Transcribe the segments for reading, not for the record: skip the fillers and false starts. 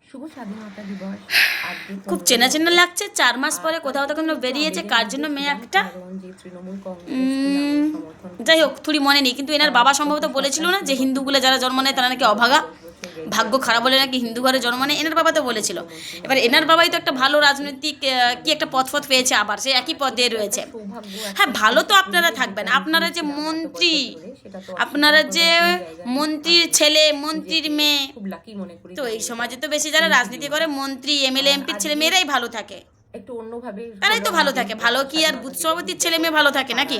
শুভ স্বাধীনতা দিবস। খুব চেনা চেনা লাগছে। 4 মাস পরে কোথাও তখন বেরিয়েছে, কার জন্য মেয়ে একটা, যাই হোক থুড়ি মনে নেই, কিন্তু এনার বাবা সম্ভবত বলেছিল না যে হিন্দুগুলো যারা জন্ম নেয় তারা নাকি অভাগা, ভাগ্য খারাপ বলে নাকি হিন্দু ঘরে জন্ম নেয়। এনার বাবা তো বলেছিল। এবার এনার বাবাই তো একটা ভালো রাজনৈতিক কি একটা পথ পেয়েছে, আবার সে একই পদে রয়েছে। হ্যাঁ, ভালো তো আপনারা থাকবেন, আপনারা যে মন্ত্রী, আপনারা যে মন্ত্রীর ছেলে, মন্ত্রীর মেয়ে, তো এই সমাজে তো বেশি যারা রাজনীতি করে মন্ত্রী, এমএলএ, এমপির ছেলে মেয়েরাই ভালো থাকে, একটু অন্যভাবে তারাই তো ভালো থাকে। ভালো কি আর বুথ সভাপতির ছেলে মেয়ে ভালো থাকে নাকি?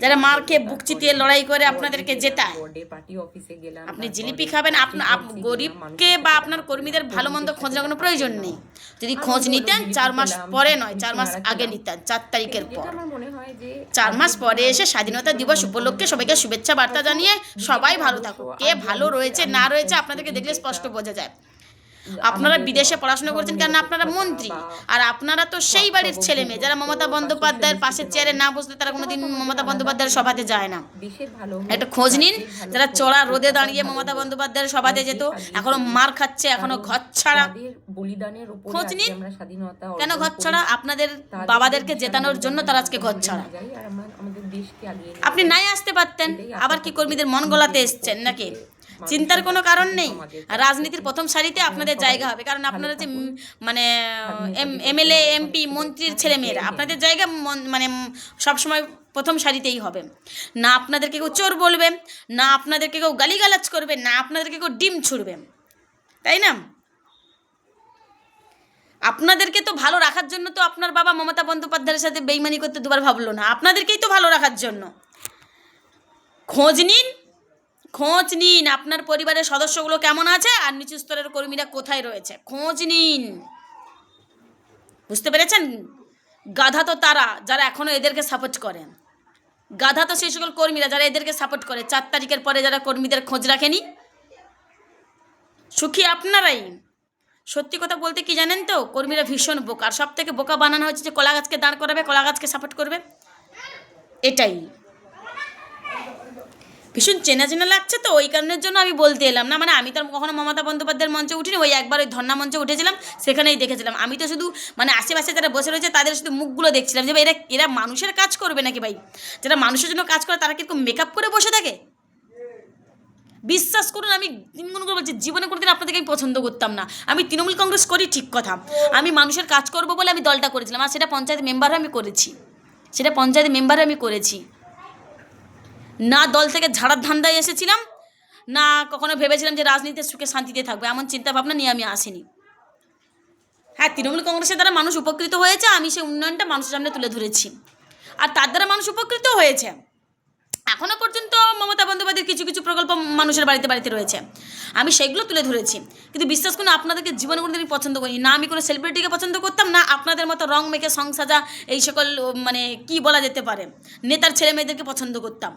যারা মার খেয়ে বুক চিতিয়ে লড়াই করে আপনাদেরকে জেতায়। আপনি জিলিপি খাবেন, গরিবকে বা আপনার কর্মীদের ভালো মন্দ খোঁজ নেওয়ার কোনো প্রয়োজন নেই। যদি খোঁজ নিতেন 4 মাস পরে নয়, 4 মাস আগে নিতেন, 4 তারিখের পর। 4 মাস পরে এসে স্বাধীনতা দিবস উপলক্ষে সবাইকে শুভেচ্ছা বার্তা জানিয়ে সবাই ভালো থাকুক। কে ভালো রয়েছে না রয়েছে আপনাদেরকে দেখলে স্পষ্ট বোঝা যায়। আপনারা বিদেশে পড়াশোনা করছেন কারণ আপনারা মন্ত্রী, আর আপনারা তো সেই বাড়ির ছেলে মেয়ে যারা মমতা বন্দ্যোপাধ্যায়ের পাশের চেয়ারে না বসলে তারা কোনোদিন মমতা বন্দ্যোপাধ্যায়ের সভাতে যায় না। একটা খোঁজ নিন, যারা চড়া রোদে দাঁড়িয়ে মমতা বন্দ্যোপাধ্যায়ের সভাতে যেত, এখনো মার খাচ্ছে, এখনো ঘর ছাড়া। খোঁজ নিন, কেন ঘর ছাড়া? আপনাদের বাবাদেরকে জেতানোর জন্য তারা আজকে ঘর ছাড়া। আপনি নাই আসতে পারতেন, আবার কি কর্মীদের মন গলাতে এসছেন নাকি? চিন্তার কোনো কারণ নেই। রাজনীতির প্রথম সারিতে আপনাদের জায়গা হবে, কারণ আপনারা যে মানে এমএলএ, এমপি, মন্ত্রীর ছেলে মেয়েরা, আপনাদের জায়গা মানে সবসময় প্রথম সারিতেই হবে। না আপনাদেরকে কেউ চোর বলবে, না আপনাদেরকে কেউ গালিগালাজ করবে, না আপনাদেরকে কেউ ডিম ছুড়বে, তাই না? আপনাদেরকে তো ভালো রাখার জন্য তো আপনার বাবা মমতা বন্দ্যোপাধ্যায়ের সাথে বেইমানি করতে দুবার ভাবলো না, আপনাদেরকেই তো ভালো রাখার জন্য। খোঁজ নিন, খোঁজ নিন আপনার পরিবারের সদস্যগুলো কেমন আছে আর নিচু স্তরের কর্মীরা কোথায় রয়েছে, খোঁজ নিন। বুঝতে পেরেছেন? গাধা তো তারা যারা এখনও এদেরকে সাপোর্ট করে, গাধা তো সেই সকল কর্মীরা যারা এদেরকে সাপোর্ট করে। 4 তারিখের পরে যারা কর্মীদের খোঁজ রাখেনি, সুখী আপনারাই। সত্যি কথা বলতে কি জানেন তো, কর্মীরা ভীষণ বোকা, আর সব থেকে বোকা বানানো হচ্ছে যে কলা গাছকে দাঁড় করাবে, কলা গাছকে সাপোর্ট করবে, এটাই। ভীষণ চেনা চেনা লাগছে তো, ওই কারণের জন্য আমি বলতে এলাম। না মানে আমি তো কখনো মমতা বন্দ্যোপাধ্যায়ের মঞ্চে উঠিনি, ওই একবার ওই ধর্না মঞ্চে উঠেছিলাম, সেখানেই দেখেছিলাম। আমি তো শুধু মানে আশেপাশে যারা বসে রয়েছে তাদের শুধু মুখগুলো দেখছিলাম যে এরা মানুষের কাজ করবে নাকি ভাই? যারা মানুষের জন্য কাজ করে তারা কিরকম মেকআপ করে বসে থাকে? বিশ্বাস করুন, আমি 3 গুণ করে বলছি, জীবনে কোনোদিন আপনাদেরকে আমি পছন্দ করতাম না। আমি তৃণমূল কংগ্রেস করি ঠিক কথা, আমি মানুষের কাজ করব বলে আমি দলটা করেছিলাম, আর সেটা পঞ্চায়েত মেম্বারও আমি করেছি, না দল থেকে ঝাড়ার ধান্দায় এসেছিলাম, না কখনো ভেবেছিলাম যে রাজনীতির সুখে শান্তিতে থাকবে, এমন চিন্তাভাবনা নিয়ে আমি আসিনি। হ্যাঁ, তৃণমূল কংগ্রেসের দ্বারা মানুষ উপকৃত হয়েছে, আমি সেই উন্নয়নটা মানুষের সামনে তুলে ধরেছি, আর তার দ্বারা মানুষ উপকৃত হয়েছে। এখনও পর্যন্ত মমতা বন্দ্যোপাধ্যায়ের কিছু কিছু প্রকল্প মানুষের বাড়িতে বাড়িতে রয়েছে, আমি সেগুলো তুলে ধরেছি। কিন্তু বিশ্বাস করুন, আপনাদেরকে জীবনে কোনোদিন আমি পছন্দ করি না, আমি কোনো সেলিব্রিটিকে পছন্দ করতাম না, আপনাদের মতো রং মেখে সংসাজা এই সকল মানে কি বলা যেতে পারে নেতার ছেলে মেয়েদেরকে পছন্দ করতাম।